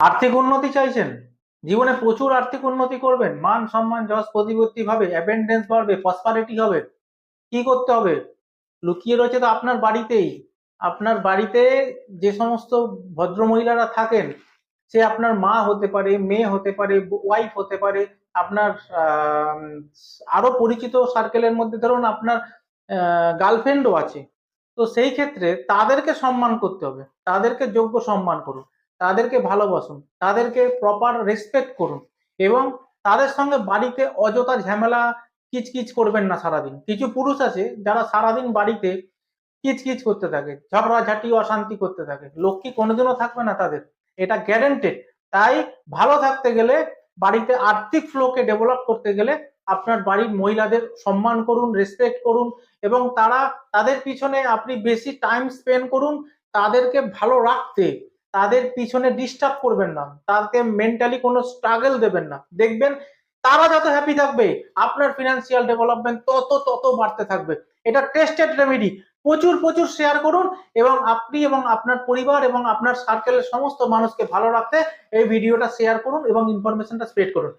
আর্থিক উন্নতি চাইছেন, জীবনে প্রচুর আর্থিক উন্নতি করবেন, মান সম্মান যশ প্রতিপত্তি ভাবে, অ্যাবেন্ডেন্স বাড়বে, প্রসপারিটি হবে। কি করতে হবে? লুকিয়ে রয়েছে তো আপনার বাড়িতেই। আপনার বাড়িতে যে সমস্ত ভদ্র মহিলারা থাকেন, সে আপনার মা হতে পারে, মেয়ে হতে পারে, ওয়াইফ হতে পারে, আপনার আহ, আরো পরিচিত সার্কেলের মধ্যে ধরুন আপনার গার্লফ্রেন্ডও আছে। তো সেই ক্ষেত্রে তাদেরকে সম্মান করতে হবে, তাদেরকে যোগ্য সম্মান করুন, তাদেরকে ভালোবাসুন, তাদেরকে প্রপার রেসপেক্ট করুন, এবং তাদের সঙ্গে বাড়িতে অযথা ঝামেলা কিচকিচ করবেন না সারাদিন। কিছু পুরুষ আছে যারা সারাদিন বাড়িতে কিচকিচ করতে থাকে, ঝগড়াঝাটি অশান্তি করতে থাকে, লক্ষ্মী কোনোদিনও থাকবে না তাদের, এটা গ্যারেন্টেড। তাই ভালো থাকতে গেলে, বাড়িতে আর্থিক ফ্লোকে ডেভেলপ করতে গেলে আপনার বাড়ির মহিলাদের সম্মান করুন, রেসপেক্ট করুন, এবং তাদের পিছনে আপনি বেশি টাইম স্পেন্ড করুন, তাদেরকে ভালো রাখতে। তাদের পিছনে ডিস্টার্ব করবেন না, তাদেরকে মেন্টালি কোনো স্ট্রাগল দেবেন না। দেখবেন তারা যত হ্যাপি থাকবে, আপনার ফিনান্সিয়াল ডেভেলপমেন্ট তত তত বাড়তে থাকবে। এটা টেস্টেড রেমেডি। প্রচুর প্রচুর শেয়ার করুন, এবং আপনি এবং আপনার পরিবার এবং আপনার সার্কেলের সমস্ত মানুষকে ভালো রাখতে এই ভিডিওটা শেয়ার করুন এবং ইনফরমেশনটা স্প্রেড করুন।